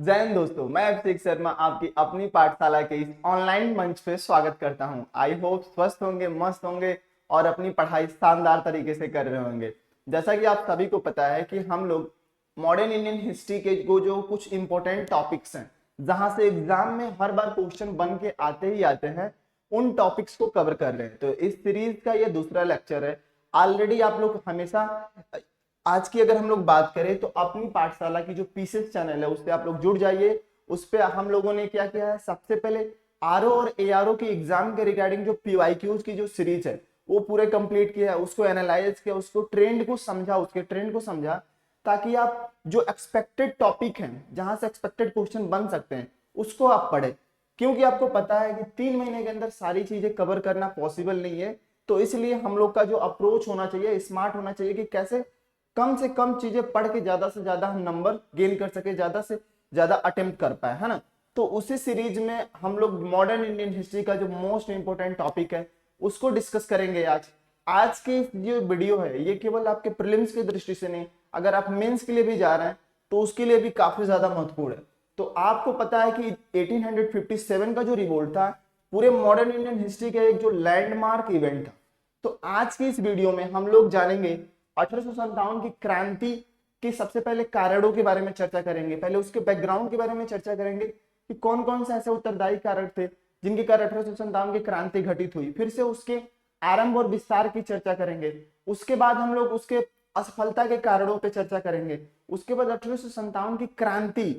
जय हिंद दोस्तों, मैं अभिषेक शर्मा आपकी अपनी पाठशाला के इस ऑनलाइन मंच पे स्वागत करता हूं। आई होप स्वस्थ होंगे, मस्त होंगे और अपनी पढ़ाई शानदार तरीके से कर रहे होंगे। जैसा कि आप सभी को पता है कि हम लोग मॉडर्न इंडियन हिस्ट्री के जो कुछ इंपॉर्टेंट टॉपिक्स हैं, जहां से एग्जाम में हर बार क्वेश्चन बन के आते ही आते हैं, उन टॉपिक्स को कवर कर रहे हैं। तो इस सीरीज का ये दूसरा लेक्चर है। ऑलरेडी आप लोग हमेशा आज की अगर हम लोग बात करें तो अपनी पाठशाला की जो पीसेस चैनल है उससे आप लोग जुड़ जाइए। उस पे हम लोगों ने क्या किया है, सबसे पहले आरओ और एआरओ के एग्जाम के रिगार्डिंग जो पीवाईक्यूज की जो सीरीज है वो पूरे कंप्लीट किया है, उसको एनालाइज किया, उसको ट्रेंड को समझा, उसके ट्रेंड को समझा, ताकि आप जो एक्सपेक्टेड टॉपिक हैं, जहां से एक्सपेक्टेड क्वेश्चन बन सकते हैं, उसको आप पढ़े। क्योंकि आपको पता है कि 3 महीने के अंदर सारी चीजें कवर करना पॉसिबल नहीं है। तो इसलिए हम लोग का जो अप्रोच होना चाहिए, स्मार्ट होना चाहिए कि कैसे कम से कम चीजें पढ़ के ज्यादा से ज्यादा हम नंबर गेन कर सके, ज्यादा से ज्यादा अटेम्प्ट कर पाए, है ना। तो उसी सीरीज में हम लोग मॉडर्न इंडियन हिस्ट्री का जो मोस्ट इंपोर्टेंट टॉपिक है उसको डिस्कस करेंगे आज। आज की जो वीडियो है ये केवल आपके प्रीलिम्स की दृष्टि से नहीं, अगर आप मेंस के लिए भी जा रहे हैं तो उसके लिए भी काफी ज्यादा महत्वपूर्ण है। तो आपको पता है कि 1857 का जो रिवोल्ट था पूरे मॉडर्न इंडियन हिस्ट्री का एक जो लैंडमार्क इवेंट था। तो आज की इस वीडियो में हम लोग जानेंगे 1857 की क्रांति के सबसे पहले कारणों के बारे में चर्चा करेंगे। पहले उसके बैकग्राउंड के बारे में चर्चा करेंगे कि कौन कौन से ऐसे उत्तरदायी कारक थे जिनके कारण 1857 की क्रांति घटित हुई। फिर से उसके आरंभ और विस्तार की चर्चा करेंगे। उसके बाद हम लोग उसके असफलता के कारणों पर चर्चा करेंगे। उसके बाद 1857 की क्रांति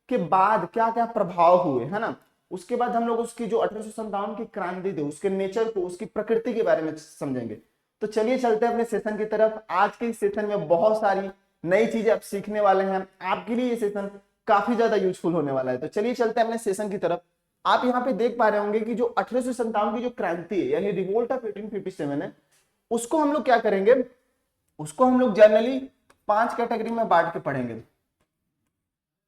के बाद क्या क्या प्रभाव हुए, है ना। उसके बाद हम लोग उसकी जो 1857 की क्रांति थी उसके नेचर को, उसकी प्रकृति के बारे में समझेंगे। तो चलिए चलते हैं अपने सेशन की तरफ। आज के इस सेशन में बहुत सारी नई चीजें आप सीखने वाले हैं, आपके लिए ये सेशन काफी ज्यादा यूजफुल होने वाला है। तो चलिए चलते हैं अपने सेशन की तरफ। आप यहाँ पे देख पा रहे होंगे कि जो 1857 की जो क्रांति है यानी रिवोल्ट ऑफ 1857 है, उसको हम लोग क्या करेंगे, उसको हम लोग जनरली 5 कैटेगरी में बांट के पढ़ेंगे।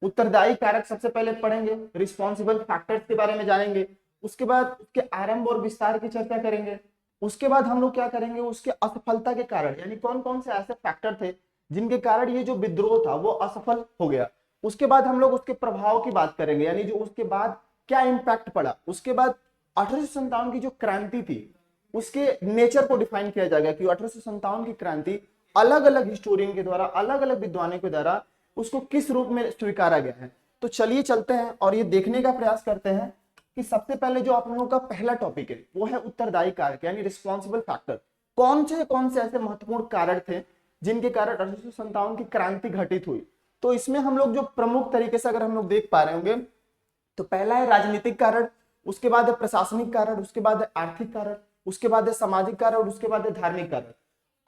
उत्तरदायी कारक सबसे पहले पढ़ेंगे, रिस्पॉन्सिबल फैक्टर्स के बारे में जानेंगे, उसके बाद उसके आरंभ और विस्तार की चर्चा करेंगे। उसके बाद हम लोग क्या करेंगे, उसके असफलता के कारण यानी कौन कौन से ऐसे फैक्टर थे जिनके कारण ये जो विद्रोह था वो असफल हो गया। उसके बाद हम लोग उसके प्रभाव की बात करेंगे यानी जो उसके बाद क्या इंपैक्ट पड़ा। उसके बाद 1857 की जो क्रांति थी उसके नेचर को डिफाइन किया जाएगा कि 1857 की क्रांति अलग अलग हिस्टोरियन के द्वारा, अलग अलग विद्वानों के द्वारा उसको किस रूप में स्वीकारा गया है। तो चलिए चलते हैं और ये देखने का प्रयास करते हैं कि सबसे पहले जो आप लोगों का पहला टॉपिक है वो है उत्तरदायी कारक यानी रिस्पॉन्सिबल फैक्टर। कौन से ऐसे महत्वपूर्ण कारण थे जिनके कारण 1857 की क्रांति घटित हुई। तो इसमें हम लोग जो प्रमुख तरीके से अगर हम लोग देख पा रहे होंगे तो पहला है राजनीतिक कारण, उसके बाद है प्रशासनिक कारण, उसके बाद है आर्थिक कारण, उसके बाद है सामाजिक कारण और उसके बाद है धार्मिक कारण।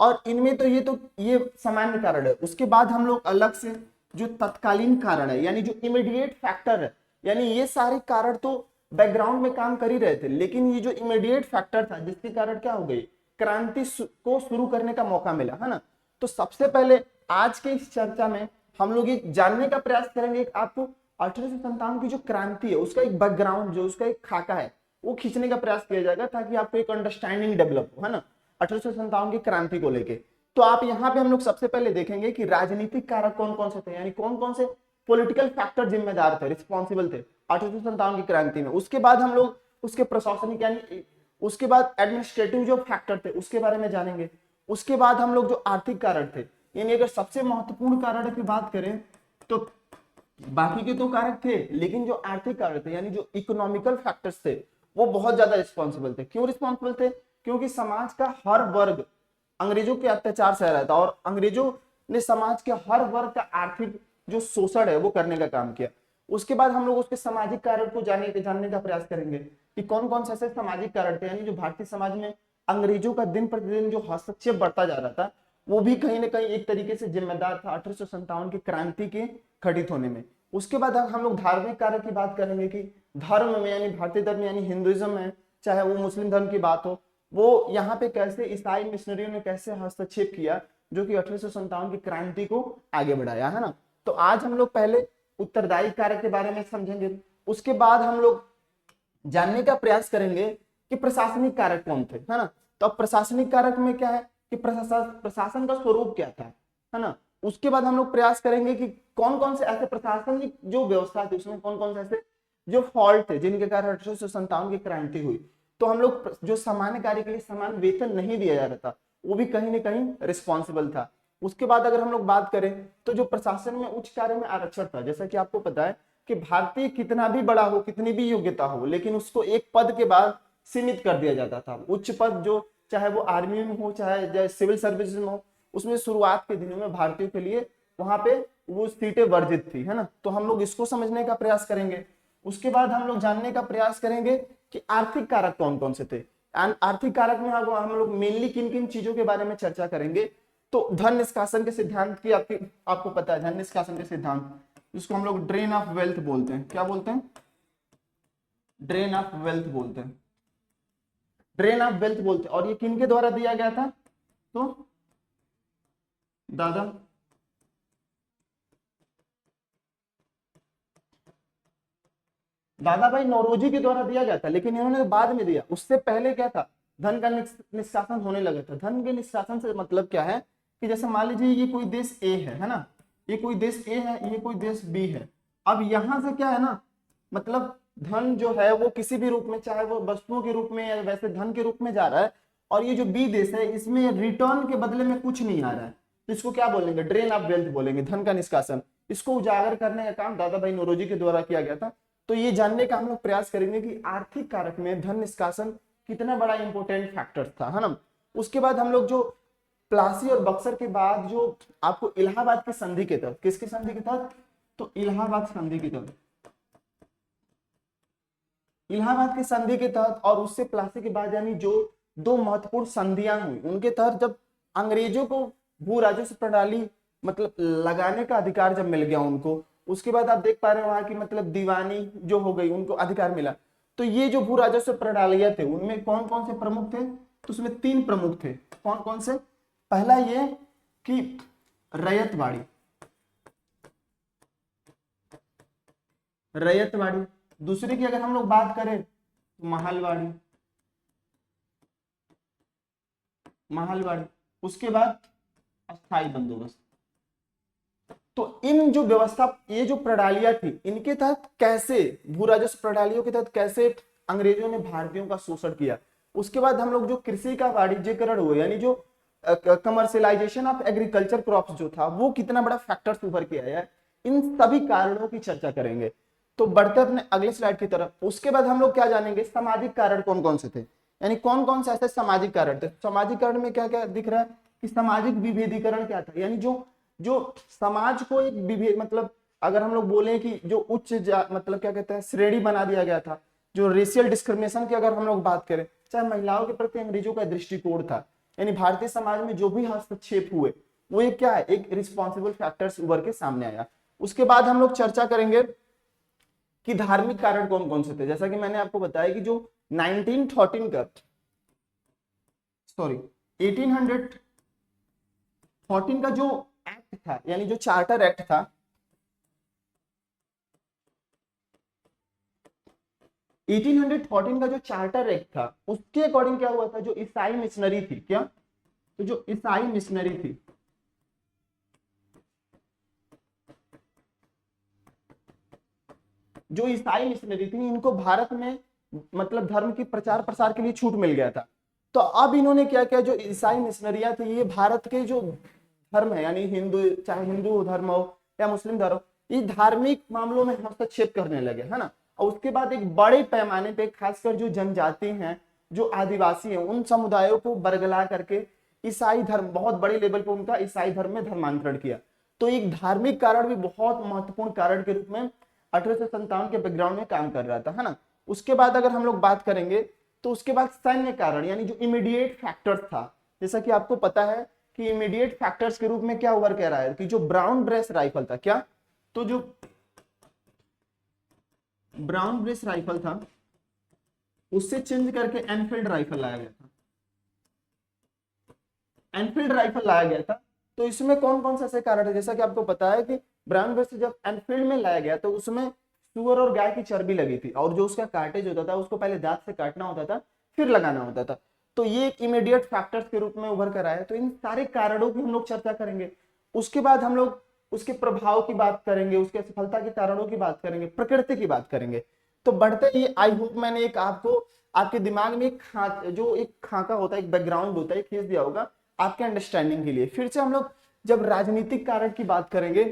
और इनमें तो ये सामान्य कारण है। उसके बाद हम लोग अलग से जो तत्कालीन कारण है यानी जो इमीडिएट फैक्टर है, यानी ये सारे कारण तो बैकग्राउंड में काम कर ही रहे थे, लेकिन ये जो इमीडिएट फैक्टर था जिसके कारण क्या हो गई, क्रांति को शुरू करने का मौका मिला, है ना। तो सबसे पहले आज के इस चर्चा में हम लोग ये जानने का प्रयास करेंगे कि आपको 1857 की जो क्रांति है उसका एक बैकग्राउंड, जो उसका एक खाका है, वो खींचने का प्रयास किया जाएगा ताकि आपको एक अंडरस्टैंडिंग डेवलप हो, है ना, 1857 की क्रांति को लेके। तो आप यहाँ पे हम लोग सबसे पहले देखेंगे कि राजनीतिक कारक कौन कौन से थे यानी कौन कौन से पॉलिटिकल फैक्टर जिम्मेदार थे, रिस्पॉन्सिबल थे 1857 की क्रांति में। उसके बाद हम लोग उसके प्रशासनिक यानी उसके बाद एडमिनिस्ट्रेटिव जो फैक्टर थे उसके बारे में जानेंगे। उसके बाद हम लोग जो आर्थिक कारण थे यानी अगर सबसे महत्वपूर्ण कारण की बात करें तो बाकी के तो कारक थे, लेकिन जो आर्थिक कारक थे यानी जो इकोनॉमिकल फैक्टर्स थे वो बहुत ज्यादा रिस्पॉन्सिबल थे। क्यों रिस्पॉन्सिबल थे, क्योंकि समाज का हर वर्ग अंग्रेजों के अत्याचार सह रहा था और अंग्रेजों ने समाज के हर वर्ग का आर्थिक जो शोषण है वो करने का काम किया। उसके बाद हम लोग उसके सामाजिक कारण को जानने का प्रयास करेंगे कि कौन कौन से ऐसे सामाजिक कारण थे यानी जो भारतीय समाज में अंग्रेजों का दिन प्रतिदिन जो हस्तक्षेप बढ़ता जा रहा था वो भी कहीं ना कहीं एक तरीके से जिम्मेदार था 1857 की क्रांति के घटित होने में। उसके बाद हम लोग धार्मिक कारक की बात करेंगे कि धर्म में यानी भारतीय धर्म यानी हिंदुइज्म में, चाहे वो मुस्लिम धर्म की बात हो, वो यहाँ पे कैसे ईसाई मिशनरियों ने कैसे हस्तक्षेप किया जो कि 1857 की क्रांति को आगे बढ़ाया, है ना। तो आज हम लोग पहले उत्तरदायी कारक के बारे में समझेंगे। उसके बाद हम लोग जानने का प्रयास करेंगे कि प्रशासनिक कारक कौन थे, है ना। तो अब प्रशासनिक कारक में क्या है कि प्रशासन का स्वरूप क्या था, है ना, उसके बाद हम लोग प्रयास करेंगे कि कौन कौन से ऐसे प्रशासनिक जो व्यवस्था थी उसमें कौन कौन से ऐसे जो फॉल्ट थे जिनके कारण 1857 की क्रांति हुई। तो हम लोग जो सामान्य कार्य के लिए समान वेतन नहीं दिया जा रहा था वो भी कहीं ना कहीं रिस्पॉन्सिबल था। उसके बाद अगर हम लोग बात करें तो जो प्रशासन में उच्च कार्य में आरक्षण था, जैसा कि आपको पता है कि भारतीय कितना भी बड़ा हो, कितनी भी योग्यता हो, लेकिन उसको एक पद के बाद सीमित कर दिया जाता था। उच्च पद जो चाहे वो आर्मी में हो चाहे सिविल सर्विस में हो, उसमें शुरुआत के दिनों में भारतीयों के लिए वहां पे वो सीटें वर्जित थी, है ना। तो हम लोग इसको समझने का प्रयास करेंगे। उसके बाद हम लोग जानने का प्रयास करेंगे कि आर्थिक कारक कौन कौन से थे। आर्थिक कारक में हम लोग मेनली किन किन चीजों के बारे में चर्चा करेंगे। तो धन निष्कासन के सिद्धांत की आपको पता है, धन निष्कासन के सिद्धांत जिसको हम लोग ड्रेन ऑफ वेल्थ बोलते हैं। क्या बोलते हैं? ड्रेन ऑफ वेल्थ बोलते हैं। ड्रेन ऑफ वेल्थ बोलते हैं। और ये किनके द्वारा दिया गया था? तो दादा दादा भाई नौरोजी के द्वारा दिया गया था, लेकिन इन्होंने बाद में दिया। उससे पहले क्या था? धन का निष्कासन होने लगा था। धन के निष्कासन से मतलब क्या है कि जैसे मान लीजिए ये कोई देश ए है ना, ये कोई देश ए है, ये कोई देश बी है। अब यहां से क्या है ना, मतलब धन जो है वो किसी भी रूप में, चाहे वो वस्तुओं के रूप में या वैसे धन के रूप में जा रहा है, और ये जो बी देश है इसमें रिटर्न के बदले में कुछ नहीं आ रहा है। तो इसको क्या बोलेंगे? ड्रेन ऑफ वेल्थ बोलेंगे, धन का निष्कासन। इसको उजागर करने का काम दादा भाई नौरोजी के द्वारा किया गया था। तो ये जानने का हम लोग प्रयास करेंगे कि आर्थिक कारक में धन निष्कासन कितना बड़ा इंपॉर्टेंट फैक्टर था, है ना। उसके बाद हम लोग जो प्लासी और बक्सर के बाद जो आपको इलाहाबाद की संधि के तहत, किसकी संधि के तहत? तो इलाहाबाद संधि के तहत, इलाहाबाद की संधि के तहत और उससे प्लासी के बाद यानी जो दो महत्वपूर्ण संधियां हुई उनके तहत जब अंग्रेजों को भू राजस्व प्रणाली मतलब लगाने का अधिकार जब मिल गया उनको, उसके बाद आप देख पा रहे हैं वहां की मतलब दीवानी जो हो गई, उनको अधिकार मिला। तो ये जो भू राजस्व प्रणालियां थे उनमें कौन कौन से प्रमुख थे? तो उसमें तीन प्रमुख थे। कौन कौन से? पहला ये कि रैयतवाड़ी, रैयतवाड़ी। दूसरे की अगर हम लोग बात करें तो महलवाड़ी, महलवाड़ी। उसके बाद अस्थाई बंदोबस्त। तो इन जो व्यवस्था, ये जो प्रणालियां थी, इनके तहत कैसे भू राजस्व प्रणालियों के तहत कैसे अंग्रेजों ने भारतीयों का शोषण किया। उसके बाद हम लोग जो कृषि का वाणिज्यकरण हुआ, यानी जो कमर्शियलाइजेशन ऑफ एग्रीकल्चर क्रॉप्स जो था वो कितना बड़ा फैक्टर उभर के आया है, इन सभी कारणों की चर्चा करेंगे। तो बढ़ते अपने अगले स्लाइड की तरफ। उसके बाद हम लोग क्या जानेंगे? सामाजिक कारण कौन कौन से थे, यानी कौन कौन से ऐसे सामाजिक कारण थे। सामाजिक कारण में क्या क्या दिख रहा है कि सामाजिक विभेदीकरण क्या था, यानी जो जो समाज को एक विभेद, मतलब अगर हम लोग बोले कि जो उच्च मतलब क्या कहते हैं श्रेणी बना दिया गया था, जो रेशियल डिस्क्रिमिनेशन की अगर हम लोग बात करें, चाहे महिलाओं के प्रति अंग्रेजों का दृष्टिकोण था, यानी भारतीय समाज में जो भी हस्तक्षेप हुए वो एक क्या है, एक रिस्पॉन्सिबल फैक्टर्स उभर के सामने आया। उसके बाद हम लोग चर्चा करेंगे कि धार्मिक कारण कौन कौन से थे। जैसा कि मैंने आपको बताया कि जो 1913 का सॉरी 1814 का जो एक्ट था, यानी जो चार्टर एक्ट था, 1814 का जो चार्टर एक्ट था उसके अकॉर्डिंग क्या हुआ था, जो ईसाई मिशनरी थी, क्या? तो जो ईसाई मिशनरी थी, जो ईसाई मिशनरी थी, इनको भारत में मतलब धर्म की प्रचार प्रसार के लिए छूट मिल गया था। तो अब इन्होंने क्या किया, जो ईसाई मिशनरियां थी ये भारत के जो धर्म है, यानी हिंदू, चाहे हिंदू धर्म हो या मुस्लिम धर्म, ये धार्मिक मामलों में हस्तक्षेप करने लगे, है ना। और उसके बाद एक बड़े पैमाने पे खासकर जो जनजाति हैं, जो आदिवासी हैं, उन समुदायों को बरगला करके ईसाई धर्म, बहुत बड़े लेवल पर उनका ईसाई धर्म में धर्मांतरण किया। तो एक धार्मिक कारण भी बहुत महत्वपूर्ण कारण के रूप में 1857 के बैकग्राउंड में काम कर रहा था, है ना। उसके बाद अगर हम लोग बात करेंगे तो उसके बाद सैन्य कारण, यानी जो इमीडिएट फैक्टर था, जैसा कि आपको पता है कि इमीडिएट फैक्टर्स के रूप में क्या उभर कह रहा है कि जो ब्राउन ब्रेस राइफल था, क्या? तो जो ब्राउन ब्रेस राइफल था उससे चेंज करके एनफील्ड राइफल लाया गया था, एनफील्ड राइफल लाया गया था। तो इसमें कौन कौन से ऐसे कारण है? जैसा कि आपको पता है कि ब्राउन ब्रेस जब एनफील्ड में लाया गया तो उसमें सुअर और गाय की चर्बी लगी थी, और जो उसका कार्टेज होता था उसको पहले दांत से काटना होता था, फिर लगाना होता था। तो ये एक इमीडिएट फैक्टर्स के रूप में उभर कर आया है। तो इन सारे कारणों की हम लोग चर्चा करेंगे। उसके बाद हम लोग उसके प्रभाव की बात करेंगे, उसके सफलता के कारणों की बात करेंगे, प्रकृति की बात करेंगे। तो बढ़ते ही आई होप मैंने एक आपको आपके दिमाग में एक खाका होता है, एक बैकग्राउंड होता है, खींच दिया होगा आपके अंडरस्टैंडिंग के लिए। फिर से हम लोग जब राजनीतिक कारक की बात करेंगे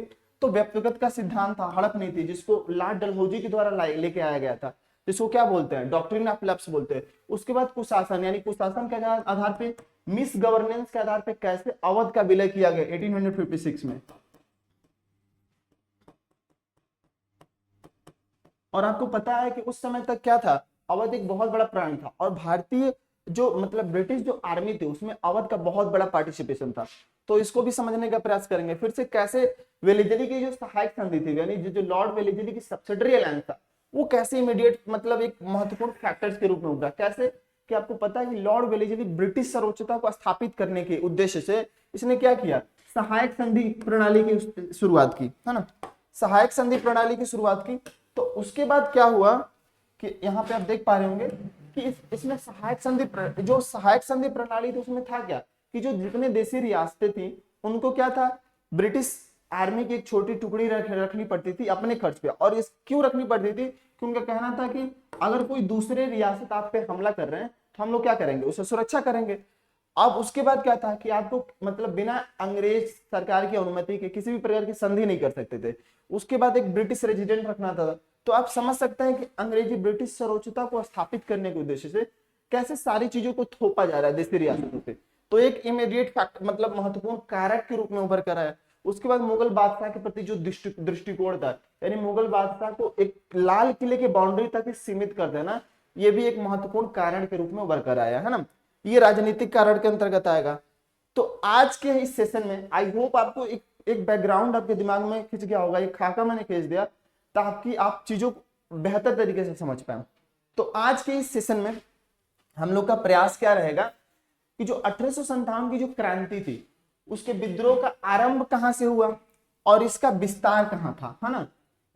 तो व्यक्तिगत का सिद्धांत था हड़प नीति, जिसको लॉर्ड डलहौजी के द्वारा लेके आया गया था, जिसको क्या बोलते हैं, डॉक्ट्रिन ऑफ लैप्स बोलते हैं। उसके बाद कुशासन, यानी कुशासन के आधार पे, मिस गवर्नेंस के आधार पे कैसे अवध का विलय किया गया 1856 में। और आपको पता है कि उस समय तक क्या था, अवध एक बहुत बड़ा प्रांत था, और भारतीय जो मतलब ब्रिटिश जो आर्मी थी उसमें अवध का बहुत बड़ा पार्टिसिपेशन था। तो इसको भी समझने का प्रयास करेंगे। फिर से कैसे वेलेजली की जो सहायक संधि थी, यानी जो लॉर्ड वेलेजली की सब्सिडरी अलायंस था, वो कैसे इमीडिएट मतलब एक महत्वपूर्ण फैक्टर्स के रूप में उभरा। कैसे कि आपको पता है कि लॉर्ड वेलेजली ब्रिटिश सर्वोच्चता को स्थापित करने के उद्देश्य से इसने क्या किया, सहायक संधि प्रणाली की शुरुआत की, है ना, सहायक संधि प्रणाली की शुरुआत की। तो उसके बाद क्या हुआ कि यहाँ पे आप देख पा रहे होंगे कि इसमें सहायक संधि प्रणाली थी उसमें था क्या कि जो जितने देशी रियासतें थी उनको क्या था, ब्रिटिश आर्मी की एक छोटी टुकड़ी रखनी पड़ती थी अपने खर्च पे। और इस क्यों रखनी पड़ती थी कि उनका कहना था कि अगर कोई दूसरे रियासत आप पे हमला कर रहे हैं तो हम लोग क्या करेंगे, उसे सुरक्षा करेंगे। अब उसके बाद क्या था कि आपको मतलब बिना अंग्रेज सरकार की अनुमति के किसी भी प्रकार की संधि नहीं कर सकते थे। उसके बाद एक ब्रिटिश रेजिडेंट रखना था। तो आप समझ सकते हैं कि अंग्रेजी ब्रिटिश सर्वोच्चता को स्थापित करने के उद्देश्य से कैसे सारी चीजों को थोपा जा रहा है देशी रियासतों से। तो एक इमीडिएट फैक्ट मतलब महत्वपूर्ण कारक के रूप में उभर कर आया। उसके बाद मुगल बादशाह के प्रति जो दृष्टिकोण था, यानी मुगल बादशाह को एक लाल किले के बाउंड्री तक ही सीमित कर देना, ये भी एक महत्वपूर्ण कारण के रूप में उभर कर आया, है ना। ये राजनीतिक कारण के अंतर्गत आएगा। तो आज के इस सेशन में आई होप आपको एक बैकग्राउंड आपके दिमाग में खिंच गया होगा, एक खाका मैंने खींच दिया ताकि आप चीजों को बेहतर तरीके से समझ पाए। तो आज के इस सेशन में हम लोग का प्रयास क्या रहेगा कि जो 1857 की जो क्रांति थी उसके विद्रोह का आरंभ कहां से हुआ और इसका विस्तार कहां था, है ना,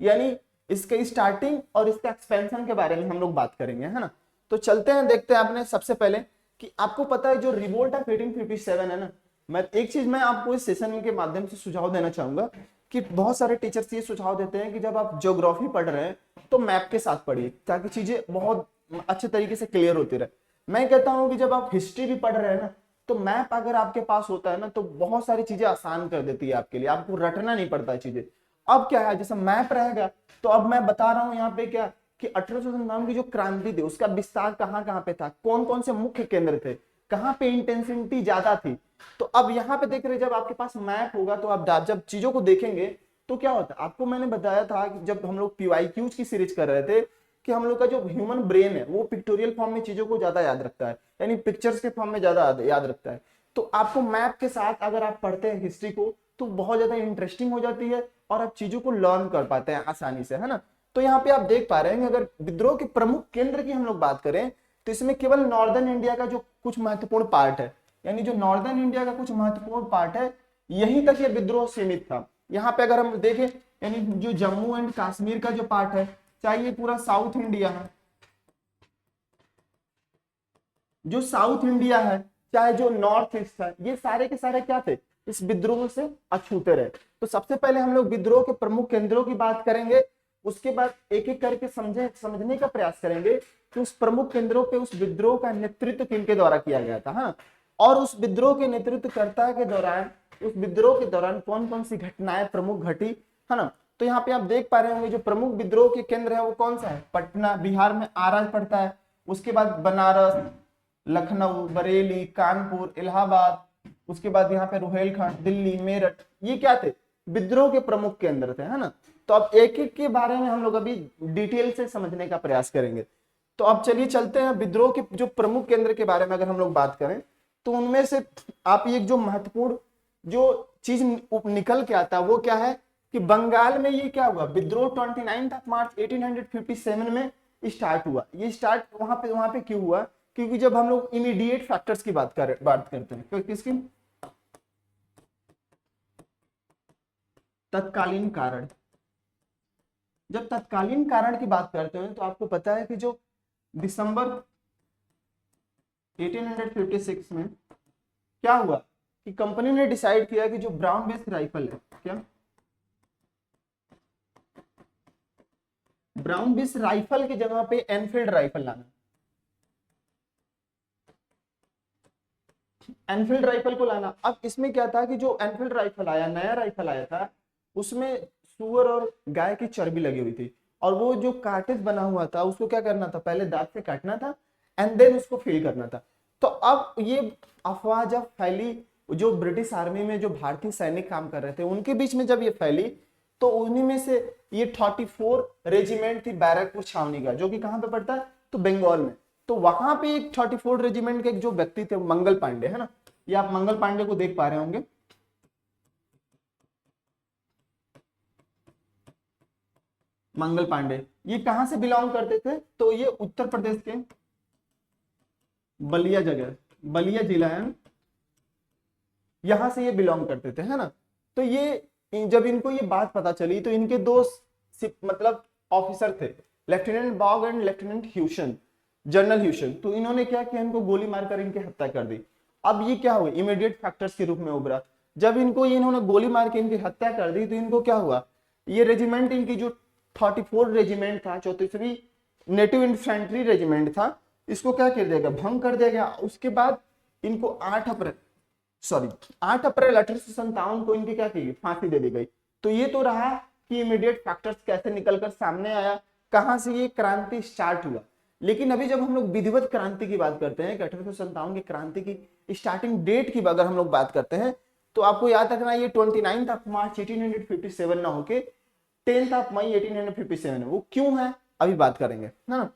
यानी इसके स्टार्टिंग और इसके एक्सपेंशन के बारे में हम लोग बात करेंगे, है ना। तो चलते हैं, देखते हैं। आपने सबसे पहले कि आपको पता है जो रिवोल्ट ऑफ 1857 है ना, एक चीज मैं आपको इस सेशन के माध्यम से सुझाव देना चाहूंगा कि बहुत सारे टीचर्स ये सुझाव देते हैं कि जब आप ज्योग्राफी पढ़ रहे हैं तो मैप के साथ पढ़िए ताकि चीजें बहुत अच्छे तरीके से क्लियर होती रहे। मैं कहता हूं कि जब आप हिस्ट्री भी पढ़ रहे हैं ना तो मैप अगर आपके पास होता है ना तो बहुत सारी चीजें आसान कर देती है आपके लिए, आपको रटना नहीं पड़ता है चीजें। अब क्या है, जैसे मैप रहेगा तो अब मैं बता रहा हूं यहाँ पे क्या कि 1857 की जो क्रांति थी उसका विस्तार कहाँ कहाँ पे था, कौन कौन से मुख्य केंद्र थे, कहाँ पे इंटेंसिटी ज्यादा थी। तो अब यहाँ पे देख रहे, जब आपके पास मैप होगा तो आप जब चीजों को देखेंगे तो क्या होता है, आपको मैंने बताया था कि जब हम लोग PYQs की सीरीज कर रहे थे कि हम लोग का जो ह्यूमन ब्रेन है वो पिक्टोरियल फॉर्म में चीजों को ज्यादा याद रखता है, यानी पिक्चर्स के फॉर्म में ज्यादा याद रखता है। तो आपको मैप के साथ अगर आप पढ़ते हैं हिस्ट्री को तो बहुत ज्यादा इंटरेस्टिंग हो जाती है और आप चीजों को लर्न कर पाते हैं आसानी से, है ना। तो यहाँ पे आप देख पा रहे हैं अगर विद्रोह के प्रमुख केंद्र की हम लोग बात करें तो इसमें केवल नॉर्दर्न इंडिया का जो कुछ महत्वपूर्ण पार्ट है, यानी जो नॉर्दर्न इंडिया का कुछ महत्वपूर्ण पार्ट है, यहीं तक ये विद्रोह सीमित था। यहाँ पे अगर हम देखें यानी जो जम्मू एंड कश्मीर का जो पार्ट है, चाहे ये पूरा साउथ इंडिया है, जो साउथ इंडिया है, चाहे जो नॉर्थ ईस्ट है, ये सारे के सारे क्या थे, इस विद्रोह से अछूते रहे। तो सबसे पहले हम लोग विद्रोह के प्रमुख केंद्रों की बात करेंगे, उसके बाद एक एक करके समझने का प्रयास करेंगे कि उस प्रमुख केंद्रों पे उस विद्रोह का नेतृत्व किनके द्वारा किया गया था, हाँ, और उस विद्रोह के नेतृत्वकर्ता के दौरान उस विद्रोह के दौरान कौन कौन सी घटनाएं प्रमुख घटी, है ना। तो यहाँ पे आप देख पा रहे होंगे जो प्रमुख विद्रोह के केंद्र है वो कौन सा है, पटना बिहार में आरा पड़ता है, उसके बाद बनारस, लखनऊ, बरेली, कानपुर, इलाहाबाद, उसके बाद यहाँ पे रुहेलखंड, दिल्ली, मेरठ, ये क्या थे, विद्रोह के प्रमुख केंद्र थे, है ना। तो अब एक एक के बारे में हम लोग अभी डिटेल से समझने का प्रयास करेंगे। तो अब चलिए चलते हैं विद्रोह के जो प्रमुख केंद्र के बारे में अगर हम लोग बात करें तो उनमें से आप एक जो महत्वपूर्ण जो चीज निकल के आता है वो क्या है कि बंगाल में ये क्या हुआ, विद्रोह 29 मार्च 1857 में स्टार्ट हुआ। ये स्टार्ट वहां पे क्यों हुआ, क्योंकि जब हम लोग इमीडिएट फैक्टर्स की बात करते हैं तो किसकी, तत्कालीन कारण, जब तत्कालीन कारण की बात करते हैं तो आपको पता है कि जो दिसंबर 1856 में क्या हुआ कि कंपनी ने डिसाइड किया कि जो ब्राउन बेस राइफल है, क्या ब्राउन बेस राइफल की जगह पे एनफील्ड राइफल लाना। एनफील्ड राइफल को लाना। अब इसमें क्या था कि जो एनफील्ड राइफल आया, नया राइफल आया था, उसमें सुअर और गाय की चर्बी लगी हुई थी, और वो जो कार्टेज बना हुआ था उसको क्या करना था, पहले दांत से काटना था एंड देन उसको फिल करना था। तो अब ये अफवाह जब फैली, जो ब्रिटिश आर्मी में जो भारतीय सैनिक काम कर रहे थे उनके बीच में जब ये फैली, तो उन्हीं में से ये 34 रेजिमेंट थी बैरकपुर छावनी का, जो कि कहाँ पे पड़ता है, तो बंगाल में। तो वहां पे एक 34 रेजिमेंट के एक जो व्यक्ति थे मंगल पांडे, है ना, ये आप मंगल पांडे को देख पा रहे होंगे। मंगल पांडे ये कहां से बिलोंग करते थे, तो ये उत्तर प्रदेश के बलिया जगह, बलिया जिला है, यहां से ये बिलोंग करते थे, है ना। तो ये जब इनको ये बात पता चली तो इनके दो मतलब ऑफिसर थे, lieutenant Bogue and lieutenant Hewson, general Hewson. तो इन्होंने क्या किया, इनको गोली मारकर इनकी हत्या कर दी। अब ये क्या हुआ, इमीडिएट फैक्टर्स के रूप में उभरा। जब इनको इन्होंने गोली मार के इनकी हत्या कर दी तो इनको क्या हुआ, ये रेजिमेंट इनकी जो 34 रेजिमेंट था, 34वीं नेटिव इन्फेंट्री रेजिमेंट था, इसको क्या कर दिया गया, भंग कर दिया गया। उसके बाद इनको 8 अप्रैल 1857 को इनकी क्या की, फांसी दे दी गई। तो ये तो रहा कि इमीडिएट फैक्टर्स कैसे निकलकर सामने आया, कहां से ये क्रांति स्टार्ट हुआ। लेकिन अभी जब हम लोग विधिवत क्रांति की बात करते हैं कि 1857 की क्रांति की स्टार्टिंग डेट की अगर हम लोग बात करते हैं, तो आपको याद रखना ये 29 मार्च 1857 ना होके 10 मई 1857 है। वो क्यों है अभी बात करेंगे, है ना।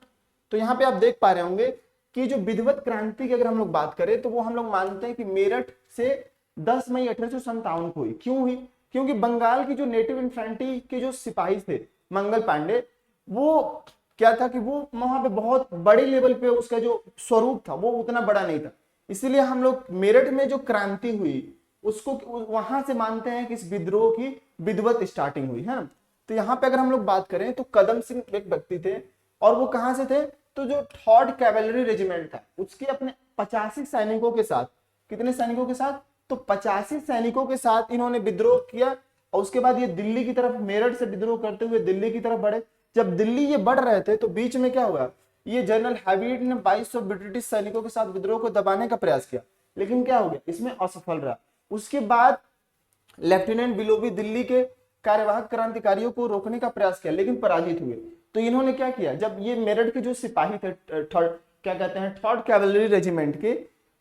तो यहाँ पे आप देख पा रहे होंगे कि जो विधिवत क्रांति की अगर हम लोग बात करें तो वो हम लोग मानते हैं कि मेरठ से 10 मई 1857 को हुई। क्यों हुई, क्योंकि बंगाल की जो नेटिव इन्फेंट्री के जो सिपाही थे मंगल पांडे, वो क्या था कि वो वहां पे बहुत बड़े लेवल पे उसका जो स्वरूप था वो उतना बड़ा नहीं था, इसीलिए हम लोग मेरठ में जो क्रांति हुई उसको वहां से मानते हैं कि इस विद्रोह की विधिवत स्टार्टिंग हुई है। तो यहाँ पे अगर हम लोग बात करें तो कदम सिंह एक व्यक्ति थे, और वो कहां से थे, तो जो 3rd कैवेलरी रेजिमेंट था उसके अपने 85 सैनिकों के साथ, कितने सैनिकों के साथ, तो 85 सैनिकों के साथ इन्होंने विद्रोह किया। और उसके बाद ये दिल्ली की तरफ, मेरठ से विद्रोह करते हुए दिल्ली की तरफ बढ़े। जब दिल्ली ये बढ़ रहे थे तो बीच में क्या हुआ, ये जनरल हैविट ने 2200 ब्रिटिश सैनिकों के साथ विद्रोह को दबाने का प्रयास किया, लेकिन क्या हो गया, इसमें असफल रहा। उसके बाद लेफ्टिनेंट बिलोबी दिल्ली के कार्यवाहक क्रांतिकारियों को रोकने का प्रयास किया, लेकिन पराजित हुए। तो इन्होंने क्या किया, जब ये मेरठ के जो सिपाही थे क्या कहते हैं 3rd कैवेलरी रेजिमेंट के,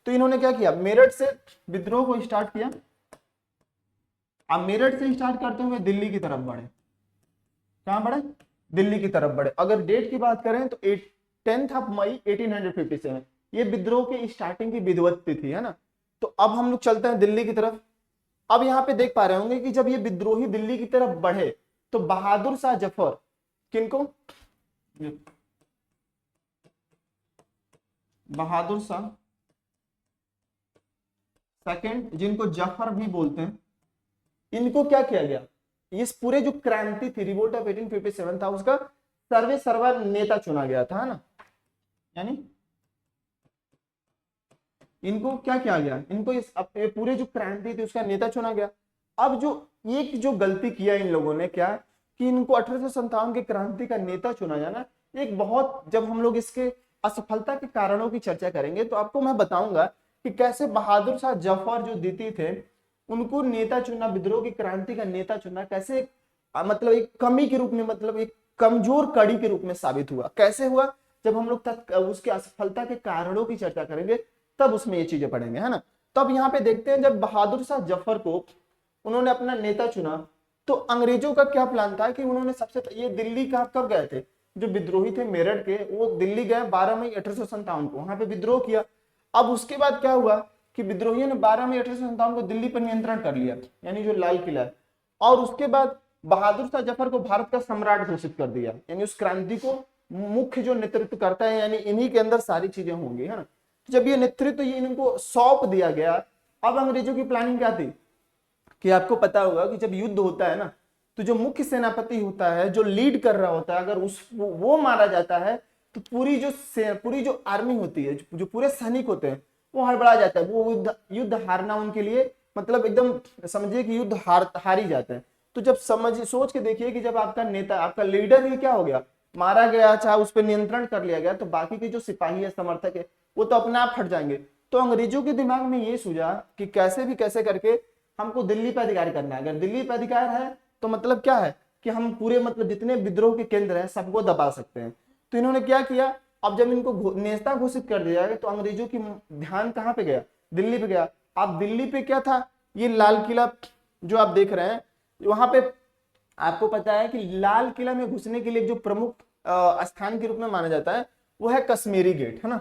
तो इन्होंने क्या किया, मेरठ से विद्रोह को स्टार्ट किया। अब मेरठ से स्टार्ट करते हुए दिल्ली की तरफ बढ़े, कहां बढ़े, दिल्ली की तरफ बढ़े। अगर डेट की बात करें तो 10 मई 1857 ये विद्रोह की स्टार्टिंग की विधिवत तिथि है ना। तो अब हम लोग चलते हैं दिल्ली की तरफ। अब यहाँ पे देख पा रहे होंगे कि जब ये विद्रोही दिल्ली की तरफ बढ़े तो बहादुर शाह जफर, किनको, बहादुर शाह सेकंड, जिनको जफर भी बोलते हैं, इनको क्या किया गया, इस पूरे जो क्रांति थी रिवोल्ट ऑफ 1857 था उसका सर्वे सर्वा नेता चुना गया था ना। यानी इनको क्या किया गया, इनको इस पूरे जो क्रांति थी उसका नेता चुना गया। अब जो एक जो गलती किया इन लोगों ने, क्या कि इनको 1857 की क्रांति का नेता चुना जाना एक बहुत, जब हम लोग इसके असफलता के कारणों की चर्चा करेंगे तो आपको मैं बताऊंगा कि कैसे बहादुर शाह जफर जो द्वितीय थे उनको नेता चुनना, विद्रोह की क्रांति का नेता चुनना कैसे मतलब एक कमी के रूप में, मतलब एक कमजोर कड़ी के रूप में साबित हुआ। कैसे हुआ, जब हम लोग उसके असफलता के कारणों की चर्चा करेंगे तब उसमें ये चीजें पढ़ेंगे, है ना। तब यहाँ पे देखते हैं जब बहादुर शाह जफर को उन्होंने अपना नेता चुना तो अंग्रेजों का क्या प्लान था कि उन्होंने सबसे ये दिल्ली का कब गए थे, जो विद्रोही थे मेरठ के वो दिल्ली गए 12 मई 1857 को, वहां पे विद्रोह किया। अब उसके बाद क्या हुआ कि विद्रोहियों ने 12 मई 1857 को दिल्ली पर नियंत्रण कर लिया, यानी जो लाल किला है। और उसके बाद बहादुर शाह जफर को भारत का सम्राट घोषित कर दिया, यानी उस क्रांति को मुख्य जो नेतृत्व करता है, यानी इन्हीं के अंदर सारी चीजें होंगी, है ना। जब ये नेतृत्व ये इनको सौंप दिया गया, अब अंग्रेजों की प्लानिंग क्या थी कि आपको पता होगा कि जब युद्ध होता है ना तो जो मुख्य सेनापति होता है, जो लीड कर रहा होता है, अगर वो मारा जाता है तो पूरी जो आर्मी होती है, जो पूरे सैनिक होते हैं वो हड़बड़ा जाता है, वो युद्ध हारना उनके लिए मतलब एकदम समझिए कि युद्ध हार ही जाते हैं। तो जब सोच के देखिए कि जब आपका नेता, आपका लीडर ही क्या हो गया, मारा गया, चाहे उस पर नियंत्रण कर लिया गया, तो बाकी के जो सिपाही है, समर्थक है, वो तो अपने आप हट जाएंगे। तो अंग्रेजों के दिमाग में ये सूझा कि कैसे भी कैसे करके हमको दिल्ली पर अधिकार करना है। अगर दिल्ली पर अधिकार है तो मतलब क्या है कि हम पूरे मतलब जितने विद्रोह के केंद्र हैं सबको दबा सकते हैं। तो इन्होंने क्या किया, अब जब इनको नेता घोषित कर दिया गया तो अंग्रेजों की ध्यान कहाँ पे गया, दिल्ली पे गया। अब दिल्ली पे क्या था, ये लाल किला जो आप देख रहे हैं, वहां पे आपको पता है कि लाल किला में घुसने के लिए जो प्रमुख स्थान के रूप में माना जाता है वो है कश्मीरी गेट, है ना,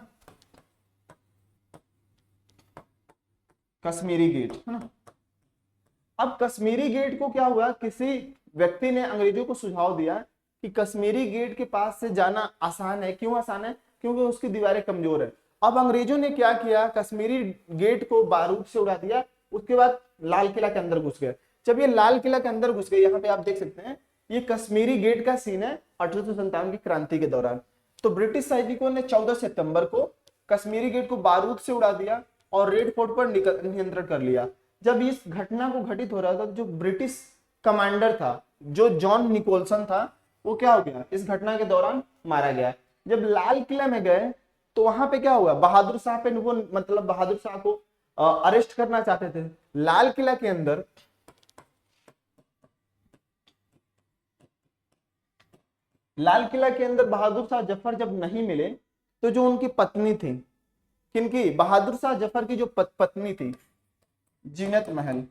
कश्मीरी गेट, है ना। अब कश्मीरी गेट को क्या हुआ, किसी व्यक्ति ने अंग्रेजों को सुझाव दिया कि कश्मीरी गेट के पास से जाना आसान है। क्यों आसान है, क्योंकि उसकी दीवारें कमजोर है। अब अंग्रेजों ने क्या किया, कश्मीरी गेट को बारूद से उड़ा दिया, उसके बाद लाल किला के अंदर घुस गए। जब ये लाल किला के अंदर घुस गए, यहाँ पे आप देख सकते हैं ये कश्मीरी गेट का सीन है 1857 की क्रांति के दौरान। तो ब्रिटिश सैनिकों ने 14 सितंबर को कश्मीरी गेट को बारूद से उड़ा दिया और रेड फोर्ट पर नियंत्रण कर लिया। जब इस घटना को घटित हो रहा था, जो ब्रिटिश कमांडर था, जो जॉन निकोलसन था, वो क्या हो गया, इस घटना के दौरान मारा गया। जब लाल किला में गए तो वहां पे क्या हुआ, बहादुर शाह पे वो मतलब बहादुर शाह को अरेस्ट करना चाहते थे। लाल किला के अंदर बहादुर शाह जफर जब नहीं मिले तो जो उनकी पत्नी थी, किनकी, बहादुर शाह जफर की जो पत्नी थी जीनत महल।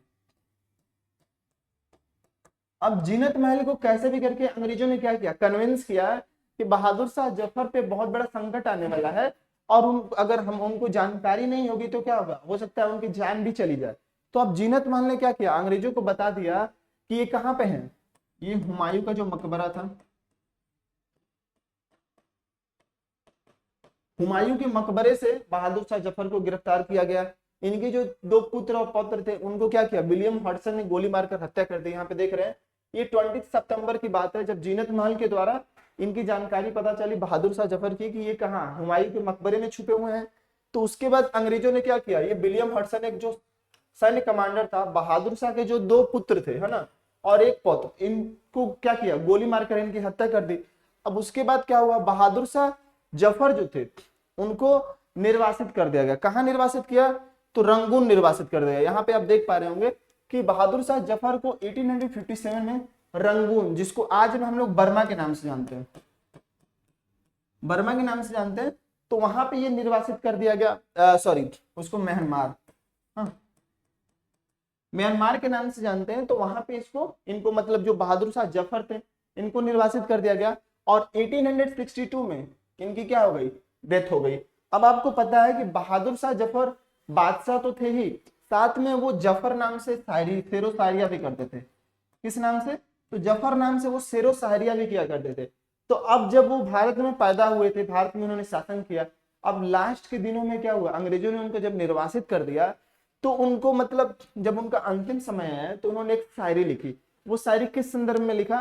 अब जीनत महल को कैसे भी करके अंग्रेजों ने क्या किया, कन्विंस किया कि बहादुर शाह जफर पे बहुत बड़ा संकट आने वाला है और अगर हम उनको जानकारी नहीं होगी तो क्या होगा, हो सकता है उनकी जान भी चली जाए। तो अब जीनत महल ने क्या किया, अंग्रेजों को बता दिया कि ये कहाँ पे है, ये हुमायूं का जो मकबरा था, हुमायूं के मकबरे से बहादुर शाह जफर को गिरफ्तार किया गया। इनके जो दो पुत्र और पौत्र थे उनको क्या किया, विलियम हडसन ने गोली मारकर हत्या कर दी। यहाँ पे देख रहे हैं ये 20 सितंबर की बात है, जब जीनत महल के द्वारा इनकी जानकारी पता चली बहादुर शाह जफर की कि ये कहाँ, हुमायूं के मकबरे में छुपे हुए हैं। तो उसके बाद अंग्रेजों ने क्या किया, ये विलियम हडसन एक जो सैन्य कमांडर था, बहादुर शाह के जो दो पुत्र थे, है ना, और एक पौत्र, इनको क्या किया, गोली मारकर इनकी हत्या कर दी। अब उसके बाद क्या हुआ, बहादुर शाह जफर जो थे उनको निर्वासित कर दिया गया। कहां निर्वासित किया, तो रंगून निर्वासित कर दिया। यहाँ पे आप देख पा रहे होंगे कि बहादुर शाह जफर को 1857 में रंगून, जिसको आज में हम लोग बर्मा के नाम से जानते हैं, बर्मा के नाम से जानते हैं, तो वहां पे ये निर्वासित कर दिया गया, सॉरी उसको म्यांमार, हाँ म्यांमार के नाम से जानते हैं। तो वहां पे इनको मतलब जो बहादुर शाह जफर थे इनको निर्वासित कर दिया गया और 1862 में इनकी क्या हो गई, डेथ हो गई। अब आपको पता है कि बहादुर शाह जफर बादशाह तो थे ही, साथ में वो जफर नाम से शायरी, शेरो शायरिया भी करते थे। किस नाम से, तो जफर नाम से वो शेरो शायरिया भी किया करते थे। तो अब जब वो भारत में पैदा हुए थे, भारत में उन्होंने शासन किया, अब लास्ट के दिनों में क्या हुआ, अंग्रेजों ने उनको जब निर्वासित कर दिया तो उनको मतलब जब उनका अंतिम समय आया तो उन्होंने एक शायरी लिखी। वो शायरी किस संदर्भ में लिखा,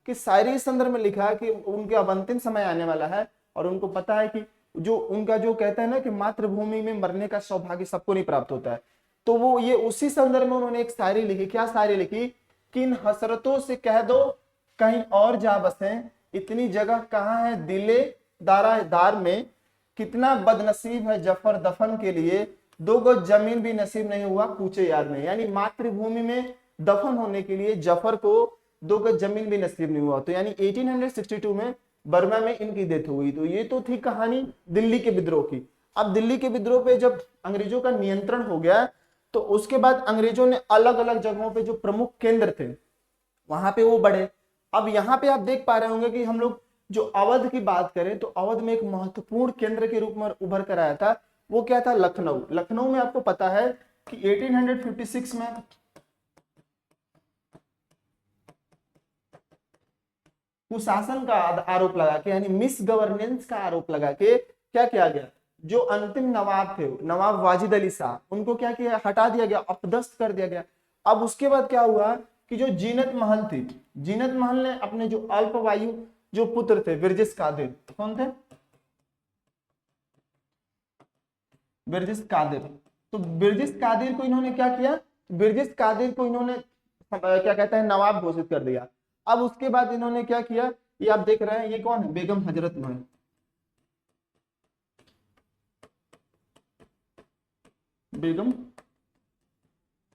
कि शायरी इस संदर्भ में लिखा कि उनके अब अंतिम समय आने वाला है और उनको पता है कि जो उनका जो कहता है ना कि मातृभूमि में मरने का सौभाग्य सबको नहीं प्राप्त होता है। तो वो ये उसी संदर्भ में उन्होंने एक शायरी लिखी। क्या शायरी लिखी, कि इन हसरतों से कह दो कहीं और जा बसे, इतनी जगह कहाँ है दिले दार में, कितना बदनसीब है जफर दफन के लिए, 2 गज जमीन भी नसीब नहीं हुआ पूछे यार में। यानी मातृभूमि में दफन होने के लिए जफर को 2 गज जमीन भी नसीब नहीं हुआ। तो यानी 1862 में बर्मा में इनकी डेथ हुई। तो ये तो थी कहानी दिल्ली के विद्रोह की। अब दिल्ली के विद्रोह पे जब अंग्रेजों का नियंत्रण हो गया तो उसके बाद अंग्रेजों ने अलग अलग जगहों पे जो प्रमुख केंद्र थे वहां पे वो बढ़े। अब यहाँ पे आप देख पा रहे होंगे कि हम लोग जो अवध की बात करें तो अवध में एक महत्वपूर्ण केंद्र के रूप में उभर कर आया था, वो क्या था, लखनऊ। लखनऊ में आपको पता है कि 1856 में कुशासन का आरोप लगा के, यानी मिस गवर्नेंस का आरोप लगा के क्या किया गया, जो अंतिम नवाब थे नवाब वाजिद अली शाह, उनको क्या किया, हटा दिया गया, अपदस्थ कर दिया गया। अब उसके बाद क्या हुआ कि जो जीनत महल थी, जीनत महल ने अपने जो अल्पवायु जो पुत्र थे बिरजिस कादिर, कौन थे, बिरजिस कादिर, तो बिरजिस कादिर को इन्होंने क्या किया, ब्रिजेश कादिर को इन्होंने क्या कहते हैं नवाब घोषित कर दिया। अब उसके बाद इन्होंने क्या किया, ये आप देख रहे हैं, ये कौन है, बेगम हजरत महल। बेगम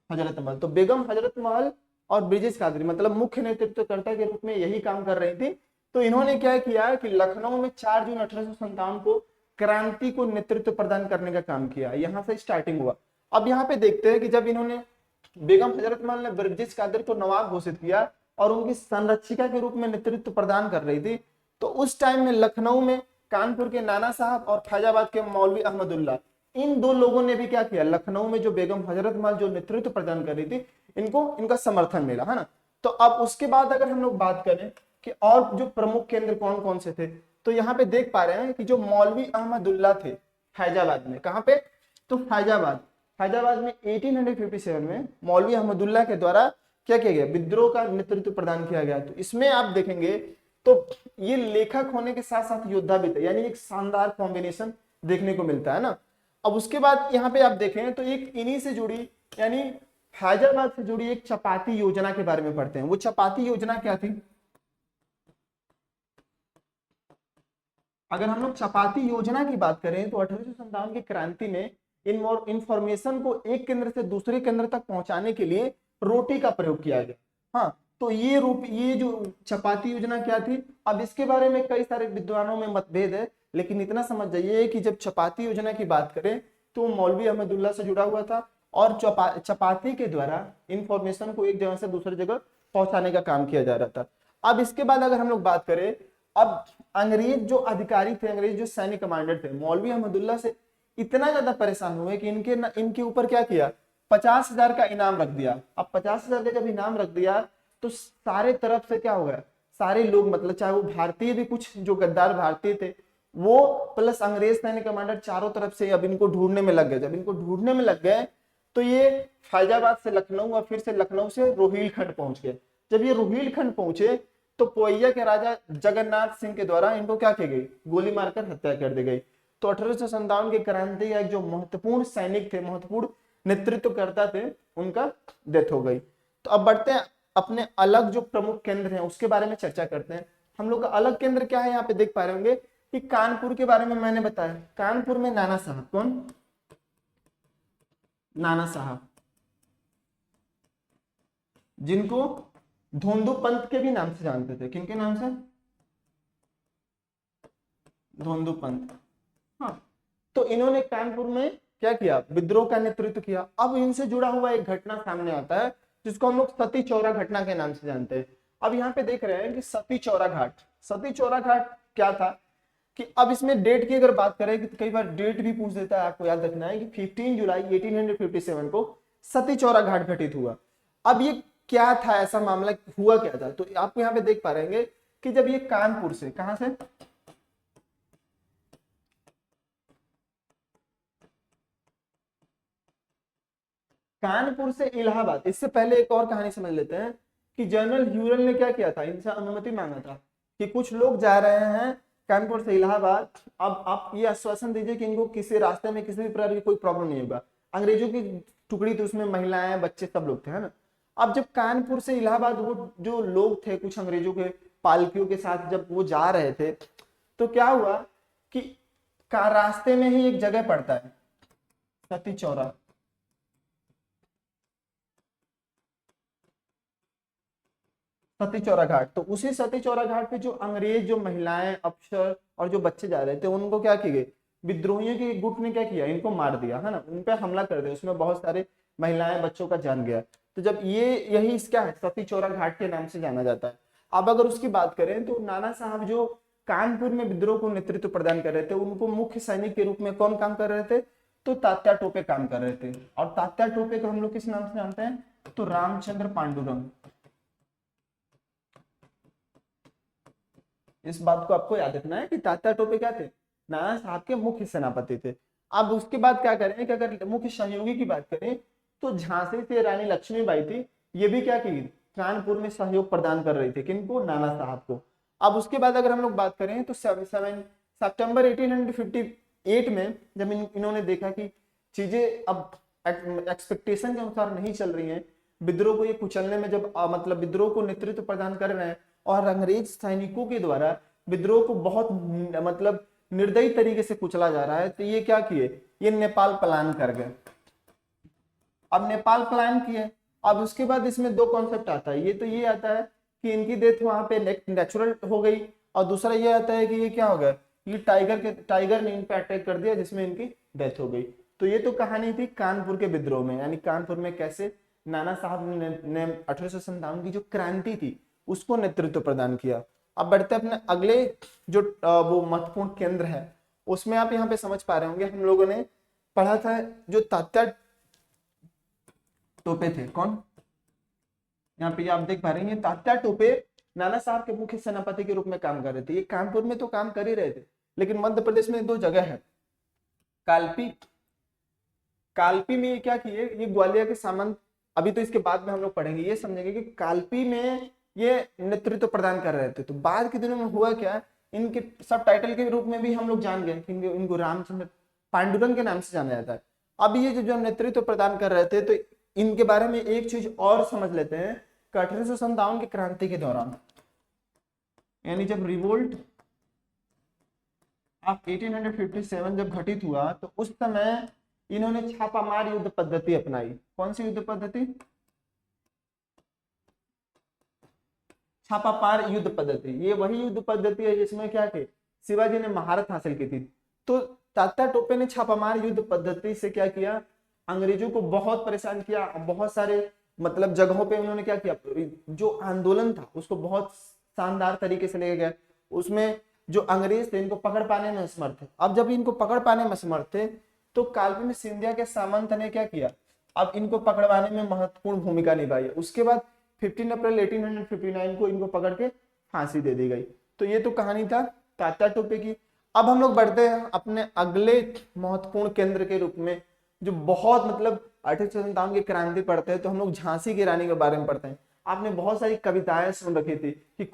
हजरत महल, तो बेगम हजरत महल और ब्रिजेश कादरी मतलब मुख्य नेतृत्वकर्ता के रूप में यही काम कर रही थी। तो इन्होंने क्या किया कि लखनऊ में 4 जून 1857 को क्रांति को नेतृत्व प्रदान करने का काम किया, यहाँ से स्टार्टिंग हुआ। अब यहाँ पे देखते हैं कि जब इन्होंने बेगम हजरत महल ने ब्रिजेश कादरी को नवाब घोषित किया और उनकी संरक्षिका के रूप में नेतृत्व प्रदान कर रही थी, तो उस टाइम में लखनऊ में कानपुर के नाना साहब और फैजाबाद के मौलवी अहमदुल्ला, इन दो लोगों ने भी क्या किया, लखनऊ में जो बेगम हजरत महल जो नेतृत्व प्रदान कर रही थी, इनका समर्थन मिला, है ना। तो अब उसके बाद अगर हम लोग बात करें कि और जो प्रमुख केंद्र कौन कौन से थे, तो यहाँ पे देख पा रहे हैं कि जो मौलवी अहमदुल्ला थे फैजाबाद में, कहाँ पे, तो फैजाबाद में 1857 में मौलवी अहमदुल्ला के द्वारा क्या किया गया, विद्रोह का नेतृत्व प्रदान किया गया। तो इसमें आप देखेंगे तो ये लेखक होने के साथ साथ योद्धा भी थे, यानी एक शानदार कॉम्बिनेशन देखने को मिलता है ना। अब उसके बाद यहाँ पे आप देखें तो एक इन्हीं से जुड़ी, यानी फैजाबाद से जुड़ी एक चपाती योजना के बारे में पढ़ते हैं। वो चपाती योजना क्या थी, अगर हम लोग चपाती योजना की बात करें तो 1857 की क्रांति में इंफॉर्मेशन को एक केंद्र से दूसरे केंद्र तक पहुंचाने के लिए रोटी का प्रयोग किया गया। हाँ, तो ये जो चपाती योजना क्या थी, अब इसके बारे में कई सारे विद्वानों में मतभेद है, लेकिन इतना समझ जाइए कि जब चपाती योजना की बात करें तो मौलवी अहमदुल्ला से जुड़ा हुआ था और चपाती के द्वारा इंफॉर्मेशन को एक जगह से दूसरी जगह पहुंचाने का काम किया जा रहा था। अब इसके बाद अगर हम लोग बात करें, अब अंग्रेज जो अधिकारी थे, अंग्रेज जो सैनिक कमांडर थे, मौलवी अहमदुल्ला से इतना ज्यादा परेशान हुए कि इनके ऊपर क्या किया, 50,000 का इनाम रख दिया। अब 50,000 का जब इनाम रख दिया तो सारे तरफ से क्या हो गया, सारे लोग मतलब चाहे वो भारतीय भी, कुछ जो गद्दार भारतीय थे वो प्लस अंग्रेज सैनिक कमांडर चारों तरफ से अब इनको ढूंढने में लग गए। जब इनको ढूंढने में लग गए तो ये फैजाबाद से लखनऊ और फिर से लखनऊ से रोहिलखंड पहुंच गए। जब ये रोहिलखंड पहुंचे तो पोइया के राजा जगन्नाथ सिंह के द्वारा इनको क्या की गई, गोली मारकर हत्या कर दी गई। तो 1857 की क्रांति एक जो महत्वपूर्ण सैनिक थे, महत्वपूर्ण नेतृत्वकर्ता थे, उनका डेथ हो गई। तो अब बढ़ते हैं अपने अलग जो प्रमुख केंद्र हैं उसके बारे में चर्चा करते हैं। हम लोग का अलग केंद्र क्या है, यहाँ पे देख पा रहे होंगे कि कानपुर के बारे में मैंने बताया। कानपुर में नाना साहब, कौन, नाना साहब, जिनको धोंदू पंत के भी नाम से जानते थे। किनके नाम से, धोंदू पंत। हाँ, तो इन्होंने कानपुर में क्या किया, विद्रोह का नेतृत्व किया। अब इनसे जुड़ा हुआ एक घटना सामने आता है जिसको हम लोग सती चौरा घटना के नाम से जानते हैं। अब यहाँ पे देख रहे हैं कि सती चौरा घाट, सती चौरा घाट क्या था कि अब इसमें डेट की अगर बात करें कि कई बार डेट भी पूछ देता है, आपको याद रखना है कि 15 जुलाई 1857 को सती चौरा घाट घटित हुआ। अब ये क्या था, ऐसा मामला हुआ क्या था, तो आपको यहाँ पे देख पा रहे कि जब ये कानपुर से, कहां से, कानपुर से इलाहाबाद। इससे पहले एक और कहानी समझ लेते हैं कि जनरल ह्यूरल ने क्या किया था, इनसे अनुमति मांगा था कि कुछ लोग जा रहे हैं कानपुर से इलाहाबाद, अब आप ये आश्वासन दीजिए कि इनको किसी रास्ते में किसी भी प्रकार की कोई प्रॉब्लम नहीं होगा। अंग्रेजों की टुकड़ी तो उसमें महिलाएं बच्चे सब लोग थे, है ना। अब जब कानपुर से इलाहाबाद वो जो लोग थे कुछ अंग्रेजों के पालकियों के साथ जब वो जा रहे थे तो क्या हुआ कि रास्ते में ही एक जगह पड़ता है सती चौरा, सती चौरा घाट। तो उसी सती चौरा घाट पे जो अंग्रेज जो महिलाएं अफसर और जो बच्चे जा रहे थे उनको क्या की गई, विद्रोहियों के गुट ने क्या किया, इनको मार दिया, है ना, उन पे हमला कर दिया, उसमें बहुत सारे महिलाएं बच्चों का जान गया। तो जब यही क्या है, सती चौरा घाट के नाम से जाना जाता है। अब अगर उसकी बात करें तो नाना साहब जो कानपुर में विद्रोह को नेतृत्व प्रदान कर रहे थे, उनको मुख्य सैनिक के रूप में कौन काम कर रहे थे, तो तात्या टोपे काम कर रहे थे। और तात्या टोपे को हम लोग किस नाम से जानते हैं, तो रामचंद्र पांडुरंग। इस बात को आपको याद रखना है कि तात्या टोपे क्या थे, नाना साहब के मुख्य सेनापति थे। अब उसके बाद क्या करें कि अगर मुख्य सहयोगी की बात करें तो झांसी से रानी लक्ष्मीबाई थी, ये भी क्या की, कानपुर में सहयोग प्रदान कर रही थी, किनको, नाना साहब को। अब उसके बाद अगर हम लोग बात करें तो सितंबर 1858 में जब इन्होंने देखा कि चीजें अब एक्सपेक्टेशन के अनुसार नहीं चल रही हैं, विद्रोह को ये कुचलने में जब मतलब विद्रोह को नेतृत्व प्रदान कर रहे हैं और अंग्रेज सैनिकों के द्वारा विद्रोह को बहुत मतलब निर्दयी तरीके से कुचला जा रहा है, तो ये क्या किए, ये नेपाल पलायन कर गए। अब नेपाल पलायन किए, अब उसके बाद इसमें दो कॉन्सेप्ट आता है, ये तो ये आता है कि इनकी डेथ वहां पे नेचुरल हो गई, और दूसरा ये आता है कि ये क्या हो गया, ये टाइगर ने इन पे अटैक कर दिया जिसमें इनकी डेथ हो गई। तो ये तो कहानी थी कानपुर के विद्रोह में, यानी कानपुर में कैसे नाना साहब ने 1857 की जो क्रांति थी उसको नेतृत्व प्रदान किया। अब बढ़ते अपने अगले जो वो महत्वपूर्ण केंद्र है, उसमें आप यहाँ पे समझ पा रहे होंगे, हम लोगों ने पढ़ा था जो तात्या टोपे थे। कौन, यहाँ पे आप देख पा रहे हैं, ये तात्या टोपे नाना साहब के मुख्य सेनापति के रूप में काम कर रहे थे। ये कानपुर में तो काम कर ही रहे थे, लेकिन मध्य प्रदेश में दो जगह है, कालपी में ये क्या किए, ये ग्वालियर के सामंत, अभी तो इसके बाद में हम लोग पढ़ेंगे, ये समझेंगे कि कालपी में ये नेतृत्व प्रदान कर रहे थे। तो बाद के दिनों में हुआ क्या, इनके सब टाइटल के रूप में भी हम लोग जान गए कि इनको रामचंद्र पांडुरंग के नाम से जाना जाता है। अब ये जो नेतृत्व प्रदान कर रहे थे, तो इनके बारे में एक चीज और समझ लेते हैं कि 1857 की क्रांति के दौरान, यानी जब रिवोल्ट ऑफ 1857 जब घटित हुआ, तो उस समय इन्होंने छापामार युद्ध पद्धति अपनाई। कौन सी युद्ध पद्धति, छापामार युद्ध पद्धति। ये वही युद्ध पद्धति है जिसमें क्या थे, शिवाजी ने महारत हासिल की थी। तो तात्या टोपे ने छापामार युद्ध पद्धति से क्या किया, अंग्रेजों को बहुत परेशान किया। बहुत सारे मतलब जगहों पे उन्होंने क्या किया, जो आंदोलन था उसको बहुत शानदार तरीके से ले गए। उसमें जो अंग्रेज थे इनको पकड़ पाने में असमर्थ थे। अब जब इनको पकड़ पाने में असमर्थ थे, तो कालपी में सिंधिया के सामंत ने क्या किया, अब इनको पकड़वाने में महत्वपूर्ण भूमिका निभाई है। उसके बाद 15 अप्रैल 1859 को इनको पकड़ के फांसी दे दी गई। तो ये तो कहानी था तात्या टोपे की। अब हम लोग बढ़ते हैं अपने अगले महत्वपूर्ण केंद्र के रूप में, जो बहुत मतलब 1857 की क्रांति पढ़ते हैं तो हम लोग झांसी की रानी के बारे में पढ़ते हैं। आपने बहुत सारी कविताएं सुन रखी थी कि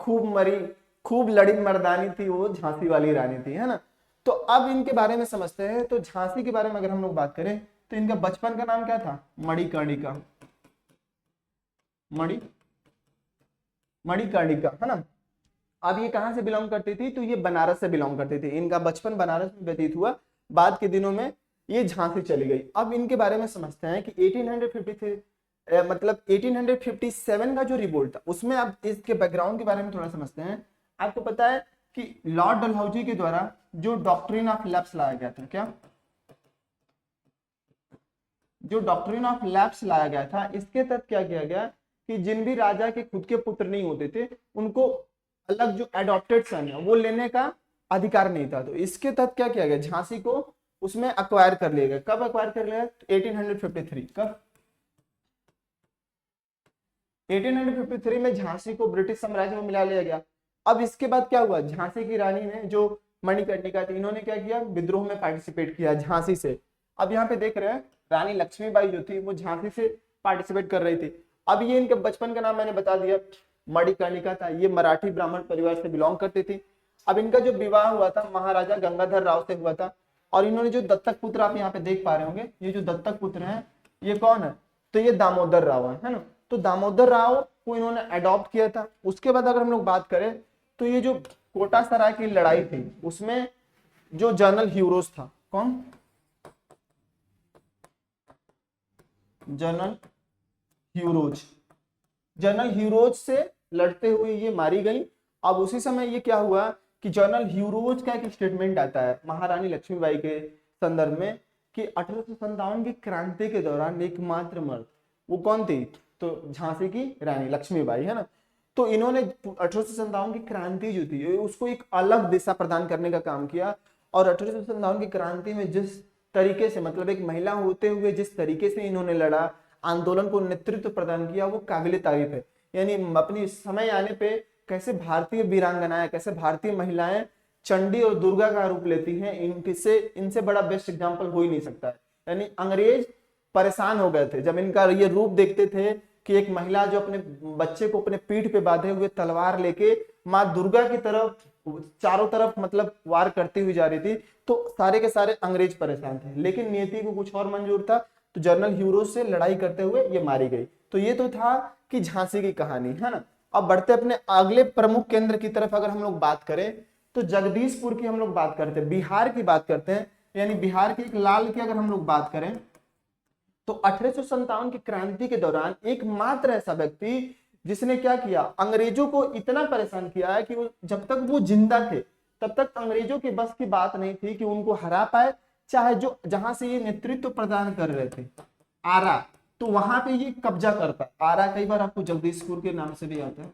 खूब लड़ी मर्दानी थी वो झांसी वाली रानी थी, है ना। तो अब इनके बारे में समझते हैं। तो झांसी के बारे में अगर हम लोग बात करें तो इनका बचपन का नाम क्या था, मणिकर्णिका, मणिकर्णिका, है ना। अब ये कहां से बिलोंग करती थी, तो ये बनारस से बिलोंग करती थी। इनका बचपन बनारस में व्यतीत हुआ, बाद के दिनों में ये झांसी चली गई। अब इनके बारे में समझते हैं कि 1853 मतलब 1857 का जो रिवोल्ट था उसमें अब इसके बैकग्राउंड के बारे में थोड़ा समझते हैं। आपको पता है कि लॉर्ड डलहौजी के द्वारा जो डॉक्ट्रिन ऑफ लैप्स लाया गया था, क्या जो डॉक्ट्रिन ऑफ लैप्स लाया गया था, इसके तहत क्या किया गया कि जिन भी राजा के खुद के पुत्र नहीं होते थे उनको अलग जो एडॉप्टेड सन है वो लेने का अधिकार नहीं था। तो इसके तहत क्या किया गया, झांसी को उसमें अक्वायर कर लिया गया। कब अक्वायर कर लिया, 1853। कब, 1853 में झांसी को ब्रिटिश साम्राज्य में मिला लिया गया। अब इसके बाद क्या हुआ, झांसी की रानी ने जो मणिकर्णिका थी, इन्होंने क्या किया, विद्रोह में पार्टिसिपेट किया झांसी से। अब यहाँ पे देख रहे हैं रानी लक्ष्मीबाई जो थी वो झांसी से पार्टिसिपेट कर रही थी। अब ये इनके बचपन का नाम मैंने बता दिया, मणिकर्णिका था। ये मराठी ब्राह्मण परिवार से बिलोंग करती थी। अब इनका जो विवाह हुआ था महाराजा गंगाधर राव से हुआ था। और इन्होंने जो दत्तक पुत्र आप यहाँ पे देख पा रहे होंगे, ये जो दत्तक पुत्र हैं ये कौन है, तो ये दामोदर राव है ना। तो दामोदर राव को इन्होंने अडॉप्ट किया था। उसके बाद अगर हम लोग बात करें तो ये जो कोटा सराय की लड़ाई थी उसमें जो जनरल ह्यूरोज था, कौन, जनरल ह्यूरोज से लड़ते हुए ये मारी गई। अब उसी समय ये क्या हुआ कि जनरल ह्यूरोज का एक स्टेटमेंट आता है महारानी लक्ष्मीबाई के संदर्भ में कि 1857 की क्रांति के दौरान एकमात्र मर्द वो कौन थी, तो झांसी की रानी लक्ष्मीबाई, है ना। तो इन्होंने 1857 की क्रांति जो थी उसको एक अलग दिशा प्रदान करने का काम किया। और 1857 की क्रांति में जिस तरीके से मतलब एक महिला होते हुए जिस तरीके से इन्होंने लड़ा, आंदोलन को नेतृत्व प्रदान किया, वो काबिले तारीफ है। यानी अपनी समय आने पे कैसे भारतीय वीरांगनाएं, कैसे भारतीय महिलाएं चंडी और दुर्गा का रूप लेती हैं, इनसे बड़ा बेस्ट एग्जाम्पल हो ही नहीं सकता है। यानी अंग्रेज परेशान हो गए थे जब इनका ये रूप देखते थे कि एक महिला जो अपने बच्चे को अपने पीठ पे बांधे हुए तलवार लेके माँ दुर्गा की तरफ चारों तरफ मतलब वार करती हुई जा रही थी। तो सारे के सारे अंग्रेज परेशान थे, लेकिन नियति को कुछ और मंजूर था। तो जनरल ह्यूरो से लड़ाई करते हुए ये मारी गई। तो ये तो था कि झांसी की कहानी, है ना। अब बढ़ते अपने अगले प्रमुख केंद्र की तरफ अगर हम लोग बात करें तो जगदीशपुर की हम लोग बात करते हैं, बिहार की बात करते हैं, यानी बिहार की एक लाल की अगर हम लोग बात करें तो 1857 की क्रांति के दौरान एकमात्र ऐसा व्यक्ति जिसने क्या किया, अंग्रेजों को इतना परेशान किया है कि वो जब तक वो जिंदा थे तब तक अंग्रेजों के बस की बात नहीं थी कि उनको हरा पाए, चाहे जो जहां से ये नेतृत्व प्रदान कर रहे थे आरा, तो वहां पे ये कब्जा करता है। आरा कई बार आपको जगदीशपुर के नाम से भी आता है,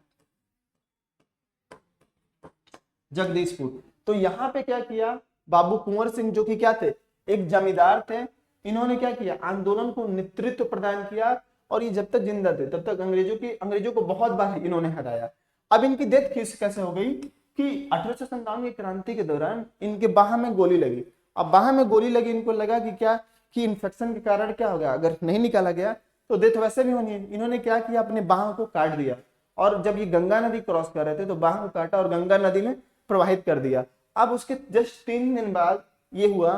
जगदीशपुर। तो यहाँ पे क्या किया, बाबू कुंवर सिंह जो कि क्या थे, एक जमींदार थे, इन्होंने क्या किया, आंदोलन को नेतृत्व प्रदान किया और ये जब तक जिंदा थे तब तक अंग्रेजों को बहुत बार इन्होंने हराया। अब इनकी डेथ कैसे हो गई कि 1857 की क्रांति के दौरान इनके बाह में गोली लगी। अब बाह में गोली लगी, इनको लगा कि क्या कि इन्फेक्शन के कारण क्या हो गया, अगर नहीं निकाला गया तो डेथ वैसे भी होनी है। इन्होंने क्या किया, अपने बाह को काट दिया और जब ये गंगा नदी क्रॉस कर रहे थे तो बाह को काटा और गंगा नदी में प्रवाहित कर दिया। अब उसके जस्ट 3 दिन बाद ये हुआ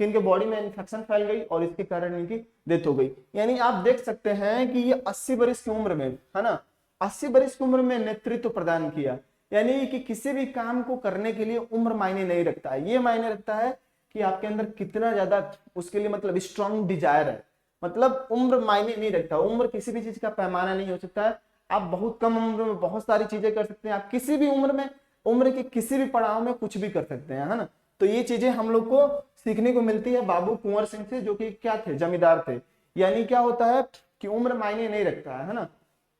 कि इनके बॉडी में इन्फेक्शन फैल गई और इसके कारण इनकी डेथ हो गई। यानी आप देख सकते हैं कि ये 80 बरस की उम्र में, है ना, 80 बरस की उम्र में नेतृत्व प्रदान किया। यानी कि किसी भी काम को करने के लिए उम्र मायने नहीं रखता है, ये मायने रखता है कि आपके अंदर कितना ज्यादा उसके लिए मतलब स्ट्रॉन्ग डिजायर है। मतलब उम्र मायने नहीं रखता, उम्र किसी भी चीज का पैमाना नहीं हो सकता है। आप बहुत कम उम्र में बहुत सारी चीजें कर सकते हैं, आप किसी भी उम्र में, उम्र के किसी भी पड़ाव में कुछ भी कर सकते हैं, है ना। तो ये चीजें हम लोग को सीखने को मिलती है बाबू कुंवर सिंह से, जो कि क्या थे, जमींदार थे। यानी क्या होता है कि उम्र मायने नहीं रखता है ना,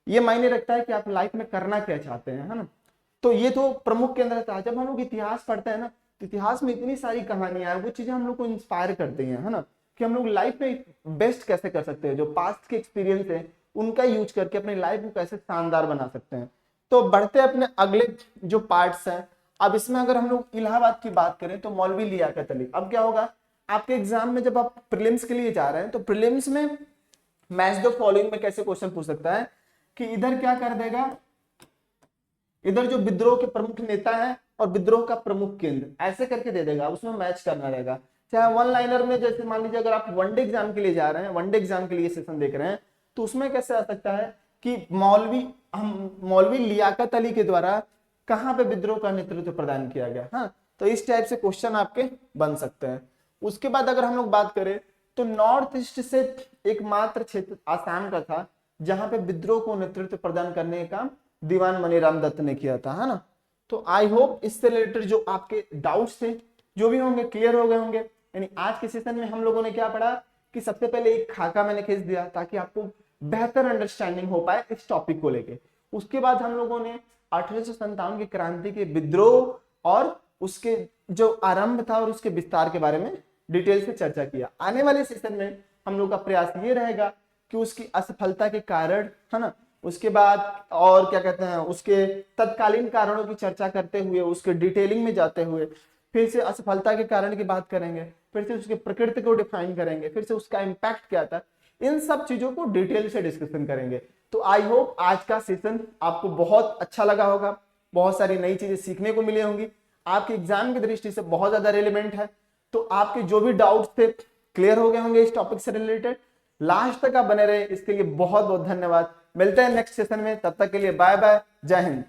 ये मायने रखता है कि आप लाइफ में करना क्या चाहते हैं, है ना। तो ये तो प्रमुख केंद्र था। जब हम लोग इतिहास पढ़ते हैं ना तो इतिहास में इतनी सारी कहानियां हैं, वो चीजें हम लोग को इंस्पायर करती हैं, है ना, कि हम लोग लाइफ में बेस्ट कैसे कर सकते हैं, जो पास्ट के एक्सपीरियंस है उनका यूज करके अपनी लाइफ को कैसे शानदार बना सकते हैं। तो बढ़ते अपने अगले जो पार्ट्स हैं। अब इसमें अगर हम लोग इलाहाबाद की बात करें तो मौलवी लियाकत अली। अब क्या होगा, आपके एग्जाम में जब आप प्रीलिम्स के लिए जा रहे हैं तो प्रीलिम्स में मैच द फॉलोइंग में कैसे क्वेश्चन पूछ सकता है कि इधर क्या कर देगा, इधर जो विद्रोह के प्रमुख नेता है और विद्रोह का प्रमुख केंद्र ऐसे करके दे देगा, उसमें मैच करना रहेगा। चाहे वन लाइनर में, जैसे मान लीजिए अगर आप वनडे एग्जाम के लिए जा रहे हैं, वनडे एग्जाम के लिए सेशन देख रहे हैं, तो उसमें कैसे आ सकता है कि मौलवी लियाकत अली के द्वारा कहां पे विद्रोह का नेतृत्व प्रदान किया गया। हाँ, तो इस टाइप से क्वेश्चन आपके बन सकते हैं। उसके बाद अगर हम लोग बात करें तो नॉर्थ ईस्ट से एकमात्र क्षेत्र आसाम का था जहां पे विद्रोह को नेतृत्व प्रदान करने का काम दीवान मनीराम दत्त ने किया था, है ना। तो आई होप इससे रिलेटेड जो आपके डाउट्स थे जो भी होंगे क्लियर हो गए होंगे। यानी आज के सेशन में हम लोगों ने क्या पढ़ा कि सबसे पहले एक खाका मैंने खींच दिया ताकि आपको बेहतर अंडरस्टैंडिंग हो पाए इस टॉपिक को लेके। उसके बाद हम लोगों ने 1857 की क्रांति के विद्रोह और उसके जो आरंभ था और उसके विस्तार के बारे में डिटेल से चर्चा किया। आने वाले सेशन में हम लोग का प्रयास ये रहेगा कि उसकी असफलता के कारण, है ना, उसके बाद और क्या कहते हैं उसके तत्कालीन कारणों की चर्चा करते हुए, उसके डिटेलिंग में जाते हुए फिर से असफलता के कारण की बात करेंगे, फिर से उसके प्रकृति को डिफाइन करेंगे, फिर से उसका इम्पैक्ट क्या था, इन सब चीजों को डिटेल से डिस्कशन करेंगे। तो आई होप आज का सेशन आपको बहुत अच्छा लगा होगा, बहुत सारी नई चीजें सीखने को मिली होंगी, आपके एग्जाम की दृष्टि से बहुत ज्यादा रेलिवेंट है। तो आपके जो भी डाउट्स थे क्लियर हो गए होंगे इस टॉपिक से रिलेटेड। लास्ट तक आप बने रहे, इसके लिए बहुत बहुत धन्यवाद। मिलते हैं नेक्स्ट सेशन में, तब तक के लिए बाय बाय, जय हिंद।